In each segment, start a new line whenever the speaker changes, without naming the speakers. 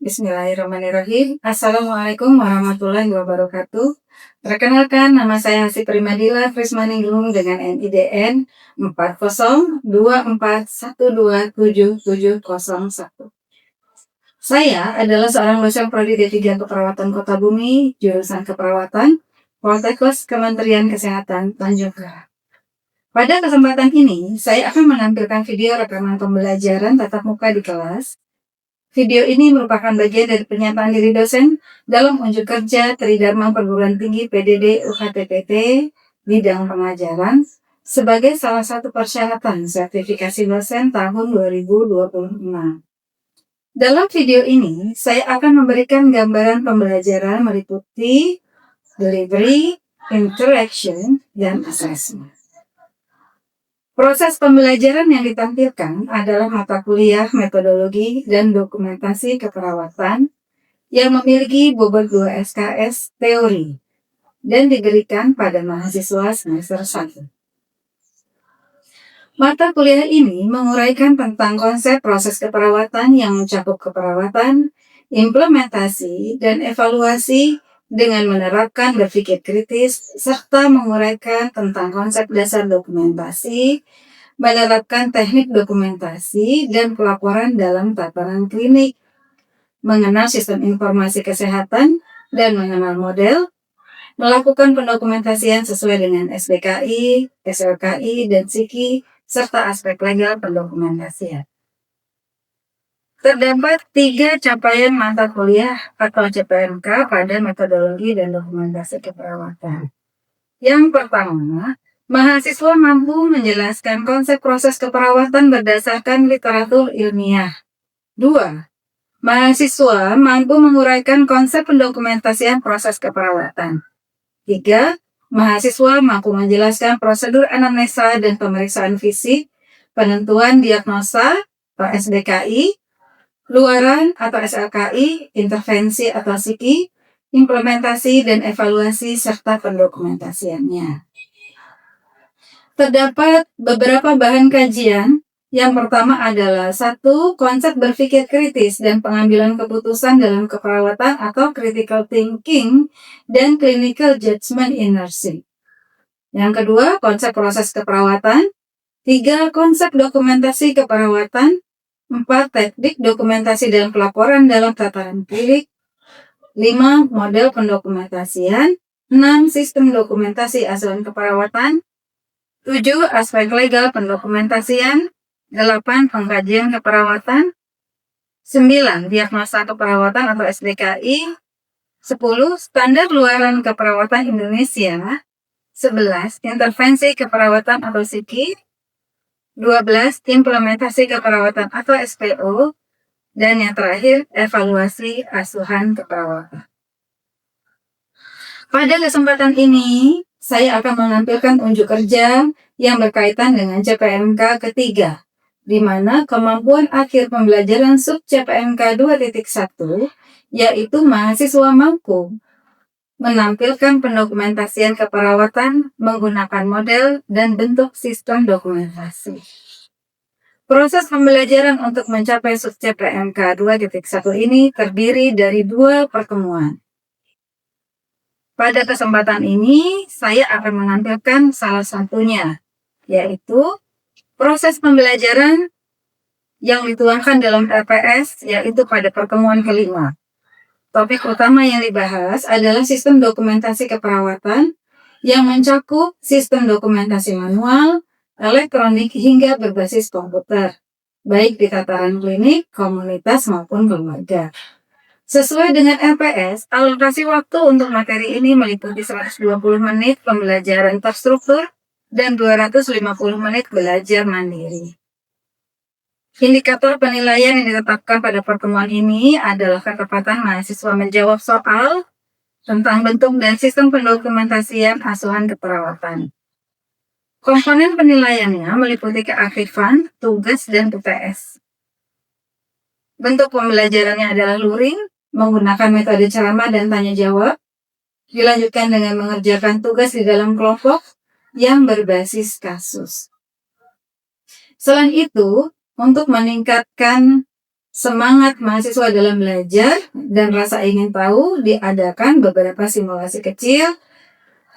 Bismillahirrahmanirrahim. Assalamualaikum warahmatullahi wabarakatuh. Perkenalkan, nama saya Hasih Primadila Frismaningrum dengan NIDN 4024127701. Saya adalah seorang dosen prodi D3 Keperawatan Kota Bumi, jurusan Keperawatan, Poltekkes Kementerian Kesehatan Tanjung Perak. Pada kesempatan ini, saya akan menampilkan video rekaman pembelajaran tatap muka di kelas. Video ini merupakan bagian dari pernyataan diri dosen dalam unjuk kerja Tridharma Perguruan Tinggi PDD UKTPT bidang pengajaran sebagai salah satu persyaratan sertifikasi dosen tahun 2026. Dalam video ini, saya akan memberikan gambaran pembelajaran meliputi delivery, interaction, dan assessment. Proses pembelajaran yang ditampilkan adalah mata kuliah metodologi dan dokumentasi keperawatan yang memiliki bobot 2 SKS teori dan diberikan pada mahasiswa semester 1. Mata kuliah ini menguraikan tentang konsep proses keperawatan yang mencakup keperawatan, implementasi, dan evaluasi dengan menerapkan berpikir kritis, serta menguraikan tentang konsep dasar dokumentasi, menerapkan teknik dokumentasi dan pelaporan dalam tataran klinik, mengenal sistem informasi kesehatan dan mengenal model, melakukan pendokumentasian sesuai dengan SBKI, SLKI, dan SIKI, serta aspek legal pendokumentasian. Terdapat 3 capaian mata kuliah atau CPNK pada metodologi dan dokumentasi keperawatan. Yang pertama, mahasiswa mampu menjelaskan konsep proses keperawatan berdasarkan literatur ilmiah. 2. Mahasiswa mampu menguraikan konsep pendokumentasian proses keperawatan. 3. Mahasiswa mampu menjelaskan prosedur anamnesa dan pemeriksaan fisik, penentuan diagnosa atau SDKI, luaran atau SLKI, intervensi atau SIKI, implementasi dan evaluasi serta pendokumentasiannya. Terdapat beberapa bahan kajian. Yang pertama adalah 1. Konsep berpikir kritis dan pengambilan keputusan dalam keperawatan atau critical thinking dan clinical judgment in nursing. Yang kedua, konsep proses keperawatan. 3. Konsep dokumentasi keperawatan. 4. Teknik dokumentasi dan pelaporan dalam tataran klinik. 5. Model pendokumentasian. 6. Sistem dokumentasi asuhan keperawatan. 7. Aspek legal pendokumentasian. 8. Pengkajian keperawatan. 9. Diagnosa keperawatan atau SDKI. 10. Standar luaran keperawatan Indonesia. 11. Intervensi keperawatan atau SIKI. 12. Implementasi keperawatan atau SPO, dan yang terakhir, evaluasi asuhan keperawatan. Pada kesempatan ini, saya akan menampilkan unjuk kerja yang berkaitan dengan CPNK ketiga, di mana kemampuan akhir pembelajaran sub CPNK 2.1, yaitu mahasiswa mampu menampilkan pendokumentasian keperawatan menggunakan model dan bentuk sistem dokumentasi. Proses pembelajaran untuk mencapai sub CPNK 2.1 ini terdiri dari 2 pertemuan. Pada kesempatan ini, saya akan menampilkan salah satunya, yaitu proses pembelajaran yang dituangkan dalam LPS, yaitu pada pertemuan kelima. Topik utama yang dibahas adalah sistem dokumentasi keperawatan yang mencakup sistem dokumentasi manual, elektronik, hingga berbasis komputer, baik di tataran klinik, komunitas, maupun keluarga. Sesuai dengan LPS, alokasi waktu untuk materi ini meliputi 120 menit pembelajaran terstruktur dan 250 menit belajar mandiri. Indikator penilaian yang ditetapkan pada pertemuan ini adalah ketepatan mahasiswa menjawab soal tentang bentuk dan sistem pendokumentasian asuhan keperawatan. Komponen penilaiannya meliputi keaktifan, tugas, dan UTS. Bentuk pembelajarannya adalah luring, menggunakan metode ceramah dan tanya jawab, dilanjutkan dengan mengerjakan tugas di dalam kelompok yang berbasis kasus. Selain itu, untuk meningkatkan semangat mahasiswa dalam belajar dan rasa ingin tahu, diadakan beberapa simulasi kecil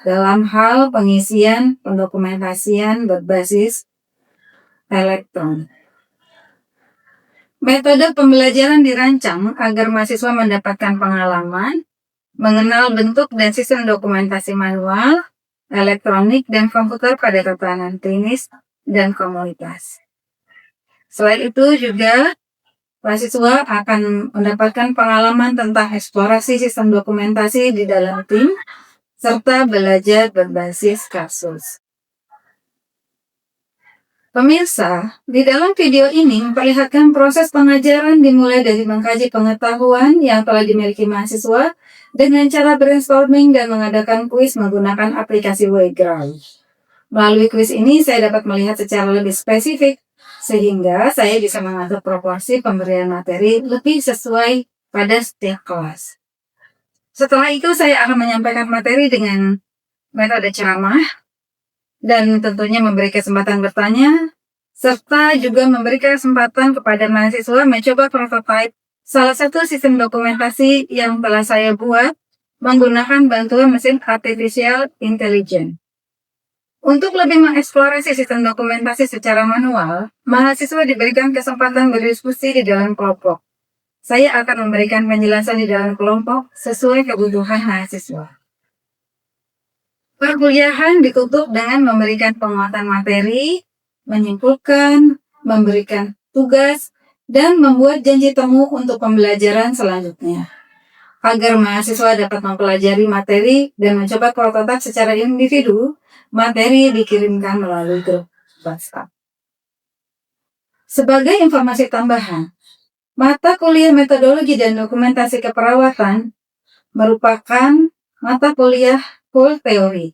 dalam hal pengisian pendokumentasian berbasis elektron. Metode pembelajaran dirancang agar mahasiswa mendapatkan pengalaman, mengenal bentuk dan sistem dokumentasi manual, elektronik, dan komputer pada tatanan klinis dan komunitas. Selain itu juga, mahasiswa akan mendapatkan pengalaman tentang eksplorasi sistem dokumentasi di dalam tim, serta belajar berbasis kasus. Pemirsa, di dalam video ini memperlihatkan proses pengajaran dimulai dari mengkaji pengetahuan yang telah dimiliki mahasiswa dengan cara brainstorming dan mengadakan kuis menggunakan aplikasi Wayground. Melalui kuis ini saya dapat melihat secara lebih spesifik, sehingga saya bisa mengatur proporsi pemberian materi lebih sesuai pada setiap kelas. Setelah itu saya akan menyampaikan materi dengan metode ceramah, dan tentunya memberi kesempatan bertanya, serta juga memberi kesempatan kepada mahasiswa mencoba prototipe salah satu sistem dokumentasi yang telah saya buat menggunakan bantuan mesin artificial intelligence. Untuk lebih mengeksplorasi sistem dokumentasi secara manual, mahasiswa diberikan kesempatan berdiskusi di dalam kelompok. Saya akan memberikan penjelasan di dalam kelompok sesuai kebutuhan mahasiswa. Perkuliahan ditutup dengan memberikan penguatan materi, menyimpulkan, memberikan tugas, dan membuat janji temu untuk pembelajaran selanjutnya. Agar mahasiswa dapat mempelajari materi dan mencoba prototipe secara individu, materi dikirimkan melalui grup WhatsApp. Sebagai informasi tambahan, mata kuliah metodologi dan dokumentasi keperawatan merupakan mata kuliah full teori.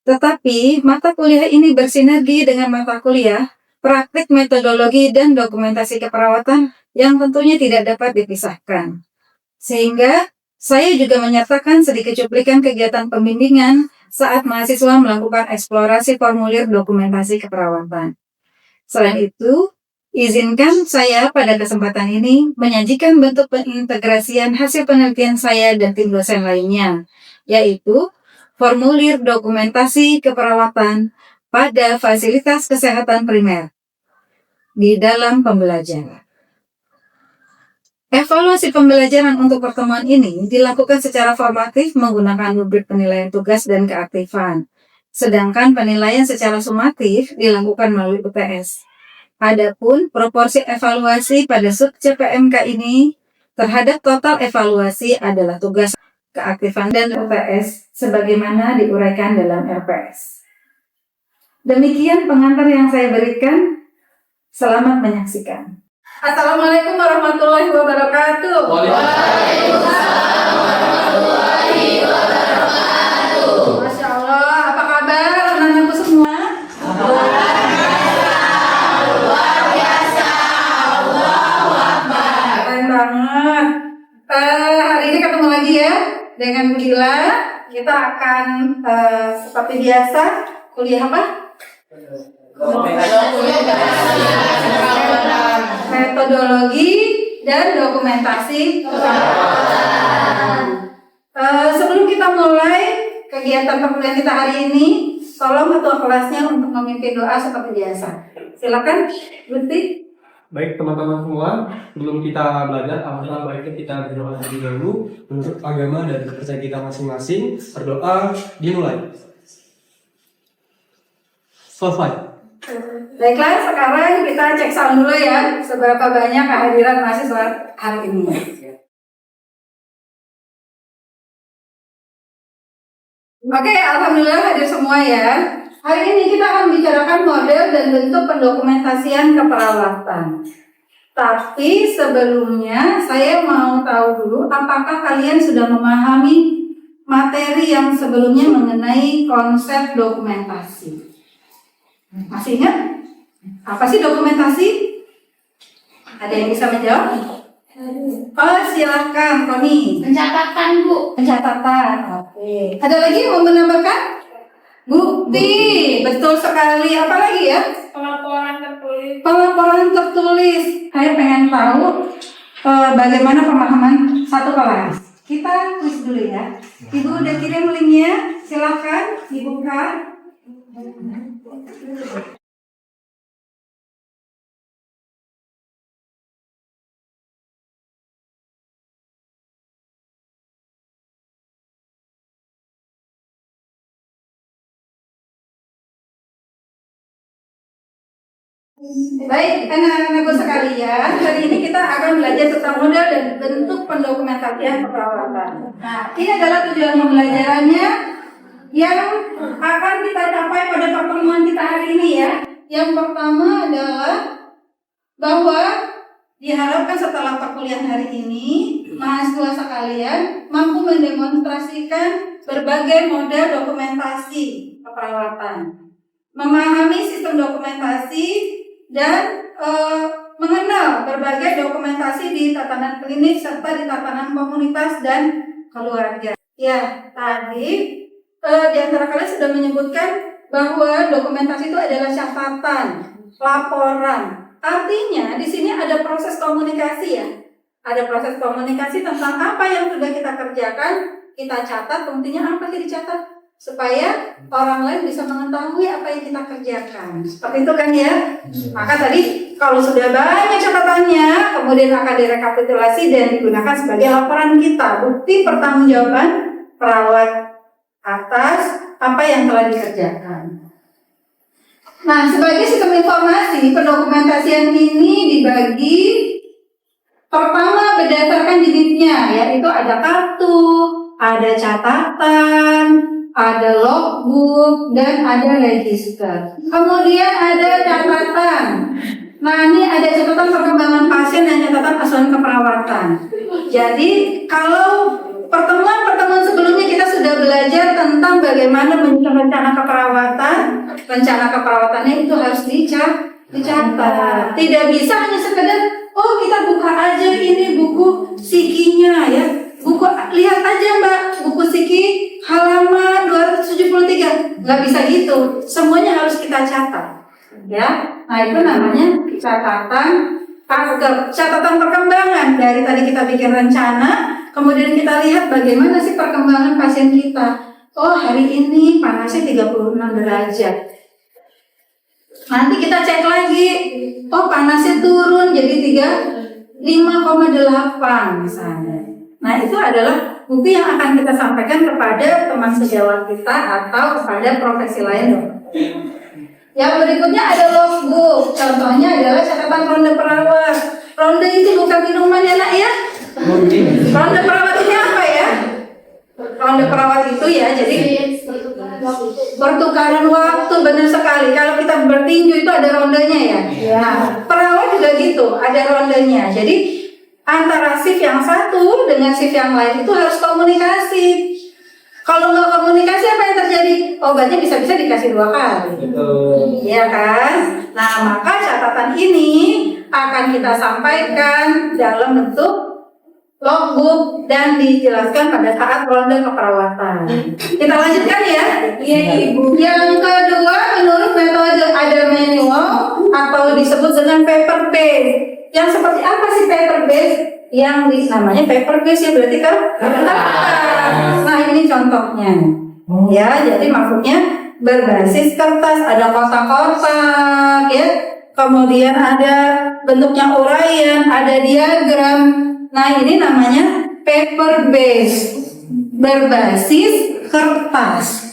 Tetapi, mata kuliah ini bersinergi dengan mata kuliah praktik metodologi dan dokumentasi keperawatan yang tentunya tidak dapat dipisahkan. Sehingga, saya juga menyertakan sedikit cuplikan kegiatan pembimbingan saat mahasiswa melakukan eksplorasi formulir dokumentasi keperawatan. Selain itu, izinkan saya pada kesempatan ini menyajikan bentuk pengintegrasian hasil penelitian saya dan tim dosen lainnya, yaitu formulir dokumentasi keperawatan pada fasilitas kesehatan primer di dalam pembelajaran. Evaluasi pembelajaran untuk pertemuan ini dilakukan secara formatif menggunakan rubrik penilaian tugas dan keaktifan, sedangkan penilaian secara sumatif dilakukan melalui UTS. Adapun proporsi evaluasi pada sub CPMK ini terhadap total evaluasi adalah tugas, keaktifan, dan UTS sebagaimana diuraikan dalam RPS. Demikian pengantar yang saya berikan. Selamat menyaksikan. Assalamualaikum warahmatullahi wabarakatuh.
Waalaikumsalam warahmatullahi wabarakatuh.
Masya Allah, apa kabar anak-anakku semua?
Luar biasa, Allahu Akbar.
Keren banget. Hari ini ketemu lagi ya dengan Bu Dila. Kita akan seperti biasa kuliah apa? Metodologi dan dokumentasi keperawatan. Sebelum kita mulai kegiatan perkuliahan kita hari ini, tolong ketua kelasnya untuk memimpin doa seperti biasa. Silakan, Gusti.
Baik teman-teman semua, sebelum kita belajar, alhamdulillah baiknya kita berdoa terlebih dahulu menurut agama dan kepercayaan kita masing-masing. Berdoa dimulai. Selesai.
Baiklah, sekarang kita cek sound dulu ya, seberapa banyak kehadiran mahasiswa hari ini. Oke, alhamdulillah hadir semua ya. Hari ini kita akan bicarakan model dan bentuk pendokumentasian keperawatan. Tapi sebelumnya saya mau tahu dulu apakah kalian sudah memahami materi yang sebelumnya mengenai konsep dokumentasi. Masih ingat? Apa sih dokumentasi? Ada yang bisa menjawab? Oh, silahkan, Tony.
Pencatatan, Bu.
Pencatatan, oke. Ada lagi yang mau menambahkan? Bukti, betul sekali. Apa lagi ya?
Pelaporan tertulis.
Pelaporan tertulis. Saya pengen tahu bagaimana pemahaman satu kelas. Kita tulis dulu ya. Ibu udah kirim linknya, silakan dibuka. Baik, anak-anakku sekalian, hari ini kita akan belajar tentang model dan bentuk pendokumentasian keperawatan. Nah, ini adalah tujuan pembelajarannya yang akan kita capai pada pertemuan kita hari ini ya. Yang pertama adalah bahwa diharapkan setelah perkuliahan hari ini, mahasiswa sekalian mampu mendemonstrasikan berbagai model dokumentasi keperawatan, memahami sistem dokumentasi, dan mengenal berbagai dokumentasi di tatanan klinik serta di tatanan komunitas dan keluarga. Ya, tadi di antara kalian sudah menyebutkan bahwa dokumentasi itu adalah catatan, laporan. Artinya di sini ada proses komunikasi ya. Ada proses komunikasi tentang apa yang sudah kita kerjakan, kita catat, pentingnya apa yang dicatat supaya orang lain bisa mengetahui apa yang kita kerjakan. Seperti itu kan ya. Maka tadi kalau sudah banyak catatannya, kemudian akan direkapitulasi dan digunakan sebagai laporan kita, bukti pertanggungjawaban perawat atas apa yang telah dikerjakan. Nah, sebagai sistem informasi, pendokumentasian ini dibagi pertama berdasarkan jenisnya, yaitu ada kartu, ada catatan, ada logbook, dan ada register. Kemudian ada catatan. Nah, ini ada catatan perkembangan pasien dan catatan asuhan keperawatan. Jadi, kalau pertemuan-pertemuan sebelumnya kita sudah belajar tentang bagaimana menyusun rencana keperawatan. Rencana keperawatannya itu harus dicatat. Tidak bisa hanya sekedar, oh kita buka aja ini buku psikinya ya. Buku, lihat aja Mbak, buku psiki halaman 273. Nggak bisa gitu, semuanya harus kita catat ya. Nah, itu namanya catatan perkembangan. Dari tadi kita bikin rencana, kemudian kita lihat bagaimana sih perkembangan pasien kita. Oh, hari ini panasnya 36 derajat. Nanti kita cek lagi, oh panasnya turun jadi 5,8 misalnya. Nah, itu adalah bukti yang akan kita sampaikan kepada teman sejawat kita atau kepada profesi lain. Yang berikutnya ada logbook. Contohnya adalah catatan ronde perawat. Ronde itu bukan minuman ya nak ya. Ronde perawat ini apa ya? Ronde perawat itu ya, jadi pertukaran waktu, benar sekali. Kalau kita bertinju itu ada rondenya ya. Nah, perawat juga gitu, ada rondenya. Jadi antara shift yang satu dengan shift yang lain itu harus komunikasi. Kalau nggak komunikasi apa yang terjadi? Obatnya bisa-bisa dikasih 2 kali. Iya kan? Nah, maka catatan ini akan kita sampaikan dalam bentuk logbook dan dijelaskan pada saat ronde keperawatan. Kita lanjutkan ya. Iya Ibu. Yang kedua, menurut metode ada manual atau disebut dengan paper base. Yang seperti apa sih paper base? Yang namanya paper base ya berarti kan kertas. Nah, ini contohnya. Ya, jadi maksudnya berbasis kertas, ada kotak-kotak ya. Kemudian ada bentuknya uraian, ada diagram. Nah, ini namanya paper base, berbasis kertas.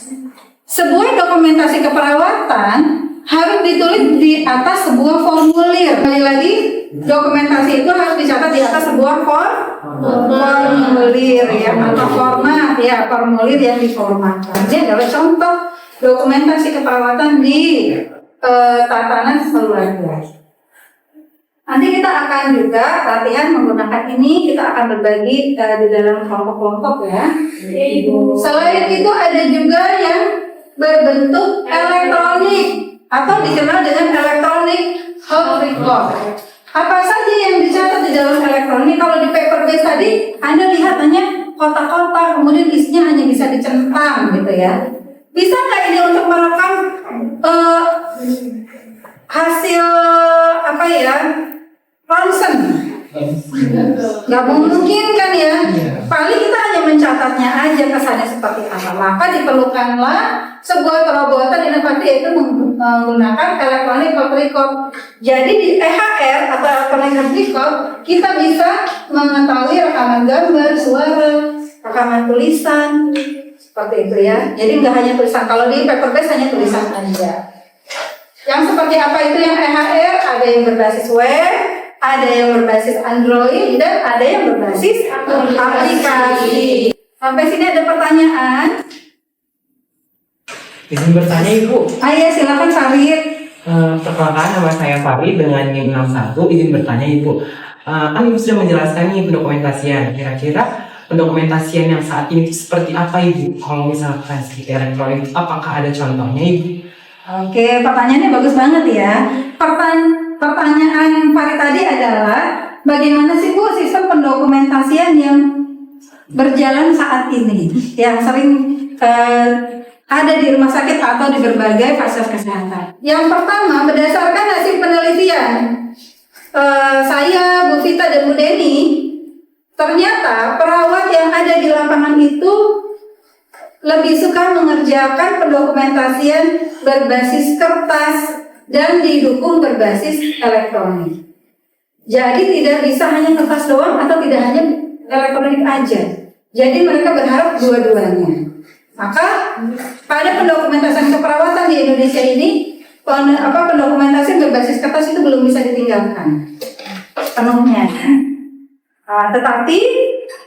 Sebuah dokumentasi keperawatan harus ditulis di atas sebuah formulir. Kembali lagi, dokumentasi itu harus dicatat di atas sebuah formulir ya, atau format ya, formulir yang diformatkan. Ini adalah contoh dokumentasi keperawatan di tatanan keluarga. Nanti kita akan juga latihan menggunakan ini, kita akan berbagi di dalam kelompok-kelompok ya. Selain itu ada juga yang berbentuk elektronik atau dikenal dengan elektronik health record. Apa saja yang dicatat di dalam elektronik? Kalau di paper base tadi, Anda lihat hanya kotak-kotak, kemudian isinya hanya bisa dicentang gitu ya. Bisa nggak ini untuk merekam hasil apa ya, ronsen. Nggak mungkin kan ya, paling kita hanya mencatatnya aja kesannya seperti apa. Maka diperlukanlah sebuah terobosan inovasi, yaitu menggunakan electronic health record. Jadi di EHR atau electronic health record kita bisa mengetahui rekaman gambar, suara, rekaman tulisan, seperti itu ya. Jadi nggak hanya tulisan, kalau di paper base hanya tulisan aja. Yang seperti apa itu yang EHR? Ada yang berbasis web, ada yang berbasis Android, dan ada yang berbasis aplikasi. Sampai sini ada pertanyaan?
Izin bertanya Ibu.
Ayo silakan Farid.
Perkenalkan, nama saya Farid dengan NIM 61. Izin bertanya Ibu. Kan Ibu sudah menjelaskan nih pendokumentasian. Kira-kira pendokumentasian yang saat ini seperti apa Ibu? Kalau misalkan seperti elektronik, apakah ada contohnya Ibu?
Oke, pertanyaannya bagus banget ya. Pertanyaan Farid tadi adalah bagaimana sih Bu sistem pendokumentasian yang berjalan saat ini, yang sering ada di rumah sakit atau di berbagai fasilitas kesehatan. Yang pertama, berdasarkan hasil penelitian saya, Bu Vita, dan Bu Deni, ternyata perawat yang ada di lapangan itu lebih suka mengerjakan pendokumentasian berbasis kertas dan didukung berbasis elektronik. Jadi tidak bisa hanya kertas doang atau tidak hanya elektronik aja. Jadi mereka berharap dua-duanya. Maka pada pendokumentasian keperawatan di Indonesia ini, pendokumentasian berbasis kertas itu belum bisa ditinggalkan penuhnya. Tetapi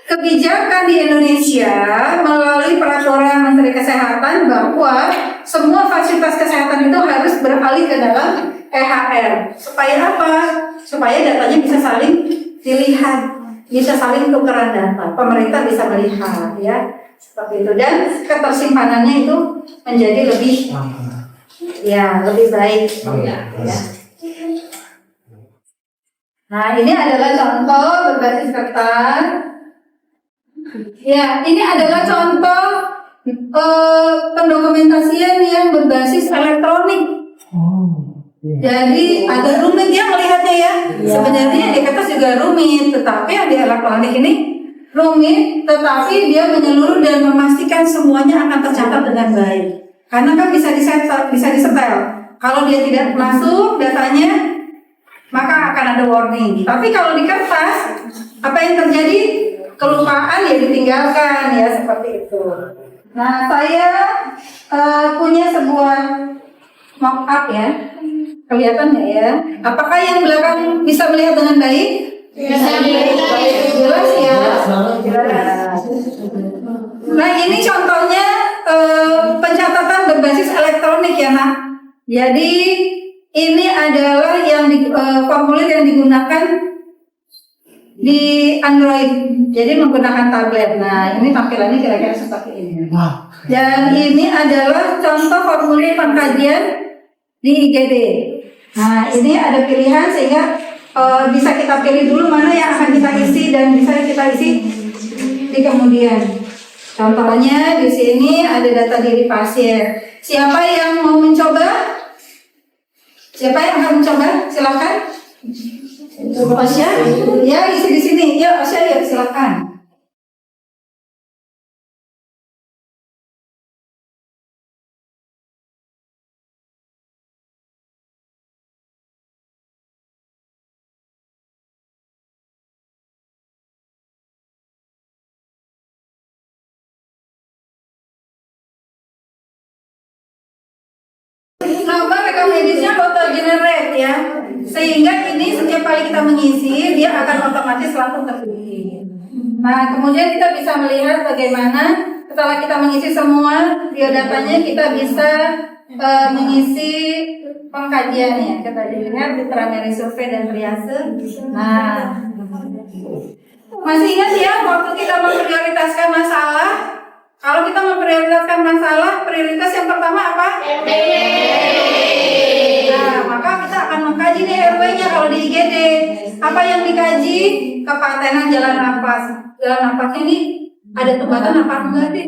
kebijakan di Indonesia melalui peraturan Menteri Kesehatan bahwa semua fasilitas kesehatan itu harus beralih ke dalam EHR. Supaya apa? Supaya datanya bisa saling dilihat, bisa saling tukeran data. Pemerintah bisa melihat, ya, seperti itu. Dan ketersimpanannya itu menjadi lebih, ya, lebih baik. Ya. Nah, ini adalah contoh berbasis kertas. Ya, ini adalah contoh pendokumentasian yang berbasis elektronik. Jadi agak rumit ya melihatnya ya. Sebenarnya di kertas juga rumit, tetapi yang di elektronik ini rumit, tetapi dia menyeluruh dan memastikan semuanya akan tercatat dengan baik. Karena kan bisa disetel. Kalau dia tidak masuk datanya, maka akan ada warning. Tapi kalau di kertas, apa yang terjadi? Kelupaan ya ditinggalkan ya, seperti itu. Nah, saya punya sebuah mock up ya. Kelihatan nggak ya? Apakah yang belakang bisa melihat dengan baik?
Bisa.
Jelas ya? Jelas. Nah, ini contohnya pencatatan berbasis elektronik ya, Nak. Jadi ini adalah yang formulir yang digunakan di Android, jadi menggunakan tablet. Nah, ini tampilannya kira-kira seperti ini. Dan ini adalah contoh formulir pengkajian di IGD. Nah, ini ada pilihan sehingga bisa kita pilih dulu mana yang akan kita isi dan bisa kita isi di kemudian. Contohnya di sini ada data diri pasien. Siapa yang mau mencoba? Siapa yang akan mencoba? Silakan. Osya, ya isi di sini. Ya Osya, ya silakan. Nama rekam medisnya auto generate ya, sehingga ini setiap kali kita mengisi dia akan otomatis langsung terpilih. Nah, kemudian kita bisa melihat bagaimana setelah kita mengisi semua biodatanya, kita bisa mengisi pengkajiannya. Kita lihat di primary survey dan triase. Nah, masih ingat ya waktu kita memprioritaskan masalah? Kalau kita memprioritaskan masalah, prioritas yang pertama apa? Nah, maka kita akan mengkaji nih RW-nya kalau di IGD. Apa yang dikaji? Kepatenan jalan napas. Jalan napasnya ini ada tebatan apa enggak sih?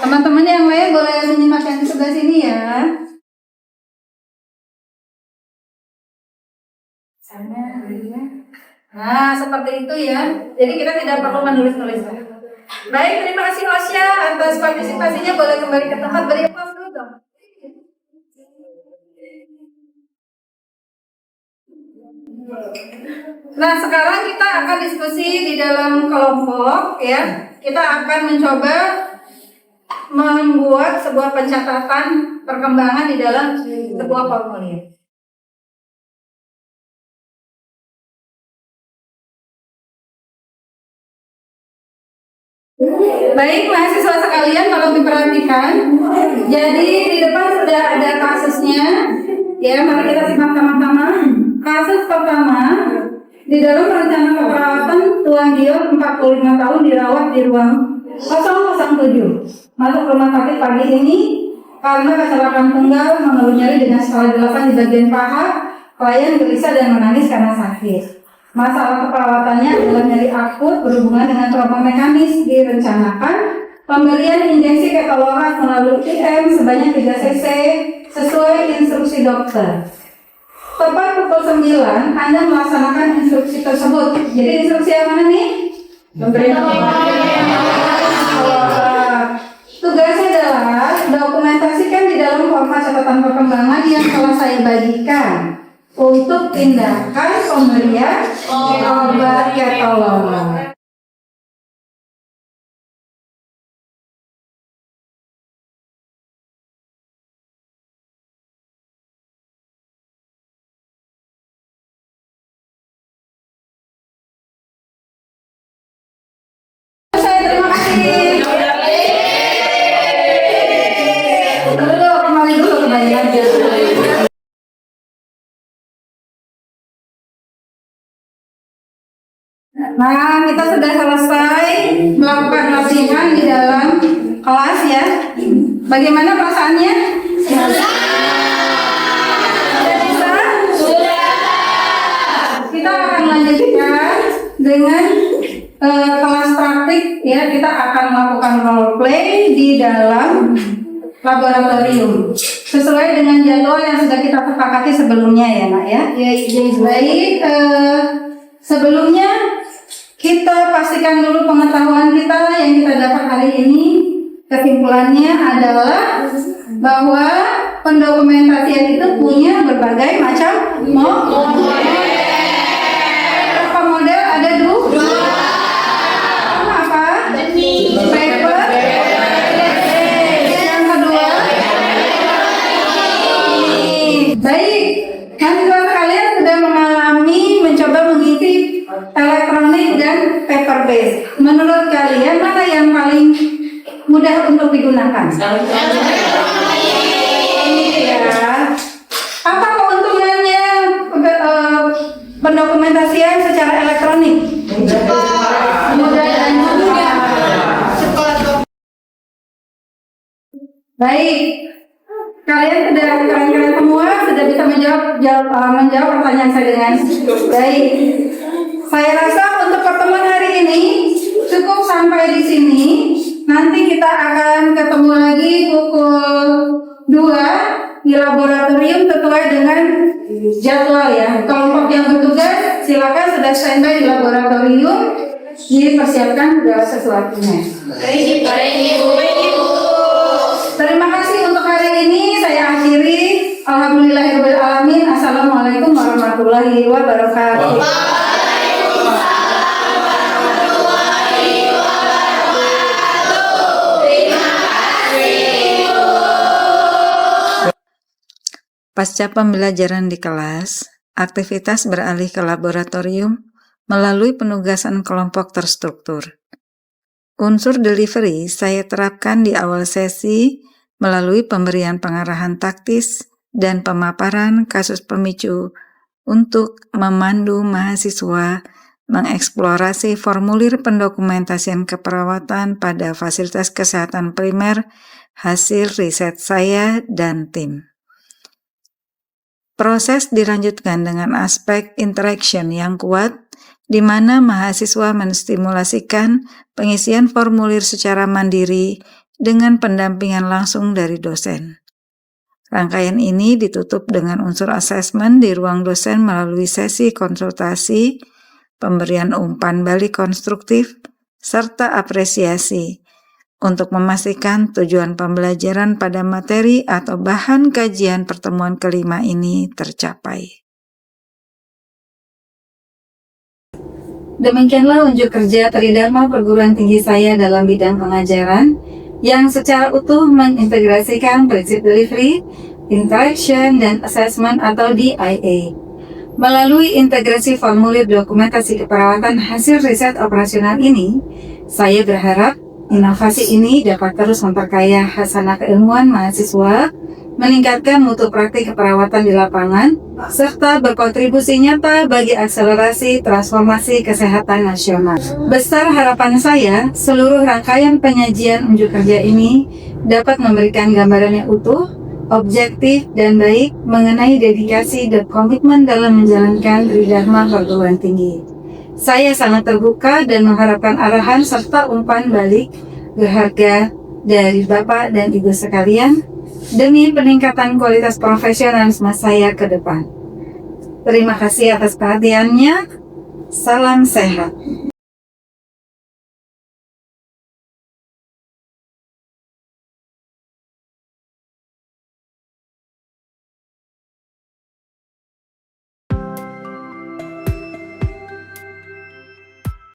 Teman-teman yang lain boleh menyimak yang di sebelah sini ya. Nah, seperti itu ya. Jadi kita tidak perlu menulis-nulis. Baik, terima kasih Osya atas partisipasinya. Boleh kembali ke tempat, beri applause dulu dong. Nah, sekarang kita akan diskusi di dalam kelompok ya. Kita akan mencoba membuat sebuah pencatatan perkembangan di dalam sebuah formulir. Baik, mahasiswa sekalian, kalau diperhatikan, jadi di depan sudah ada kasusnya. Ya, mari kita simak sama-sama. Kasus pertama, di dalam rencana keperawatan Tuan Dio 45 tahun dirawat di ruang 007 masuk rumah sakit pagi ini karena kecelakaan tunggal mengeluh nyeri dengan skala 8 di bagian paha. Klien gelisah dan menangis karena sakit. Masalah keperawatannya adalah nyeri akut berhubungan dengan trauma mekanis. Direncanakan pemberian injeksi ketelorat melalui IM sebanyak 3 cc sesuai instruksi dokter. Tepat pukul 9 Anda melaksanakan instruksi tersebut. Jadi instruksi yang mana nih? Pemberian tugasnya adalah dokumentasikan di dalam format catatan perkembangan yang telah saya bagikan untuk tindakan pemberian obat ketelorat. Terima kasih. Dulu kembali dulu ke bagian. Nah, kita sudah selesai melakukan latihan di dalam kelas ya. Bagaimana perasaannya? Sudah bisa? Sudah. Kita akan lanjutkan dengan kelas praktik ya. Kita akan melakukan role play di dalam laboratorium sesuai dengan jadwal yang sudah kita sepakati sebelumnya ya nak ya. Baik, sebelumnya kita pastikan dulu pengetahuan kita yang kita dapat hari ini. Kesimpulannya adalah bahwa pendokumentasian itu punya berbagai macam model. Berapa model? Ada dua. Apa? Paper. Yang kedua. Baik. Mahasiswa sekalian sudah mengalami mencoba mengisi elektronik dan paper base. Menurut kalian mana yang paling mudah untuk digunakan? Ya. Apa keuntungannya pendokumentasian secara elektronik? Mudah dan cepat. Baik. Kalian semua sudah bisa menjawab pertanyaan saya dengan baik. Saya rasa untuk pertemuan hari ini cukup sampai di sini. Nanti kita akan ketemu lagi pukul 2 di laboratorium sesuai dengan jadwal ya. Kelompok yang bertugas silakan sudah standby di laboratorium, dipersiapkan segala sesuatunya. Terima kasih untuk hari ini. Saya akhiri. Alhamdulillahirabbil alamin. Assalamualaikum warahmatullahi wabarakatuh.
Pasca pembelajaran di kelas, aktivitas beralih ke laboratorium melalui penugasan kelompok terstruktur. Unsur delivery saya terapkan di awal sesi melalui pemberian pengarahan taktis dan pemaparan kasus pemicu untuk memandu mahasiswa mengeksplorasi formulir pendokumentasian keperawatan pada fasilitas kesehatan primer hasil riset saya dan tim. Proses dilanjutkan dengan aspek interaction yang kuat di mana mahasiswa menstimulasikan pengisian formulir secara mandiri dengan pendampingan langsung dari dosen. Rangkaian ini ditutup dengan unsur asesmen di ruang dosen melalui sesi konsultasi, pemberian umpan balik konstruktif, serta apresiasi untuk memastikan tujuan pembelajaran pada materi atau bahan kajian pertemuan kelima ini tercapai.
Demikianlah unjuk kerja Tridharma perguruan tinggi saya dalam bidang pengajaran yang secara utuh mengintegrasikan prinsip delivery, interaction, dan assessment atau DIA. Melalui integrasi formulir dokumentasi keperawatan hasil riset operasional ini, saya berharap inovasi ini dapat terus memperkaya khasanah keilmuan mahasiswa, meningkatkan mutu praktik keperawatan di lapangan, serta berkontribusi nyata bagi akselerasi transformasi kesehatan nasional. Besar harapan saya, seluruh rangkaian penyajian unjuk kerja ini dapat memberikan gambaran yang utuh, objektif, dan baik mengenai dedikasi dan komitmen dalam menjalankan Tridharma perguruan tinggi. Saya sangat terbuka dan mengharapkan arahan serta umpan balik berharga dari Bapak dan Ibu sekalian demi peningkatan kualitas profesionalisme saya ke depan. Terima kasih atas perhatiannya. Salam sehat.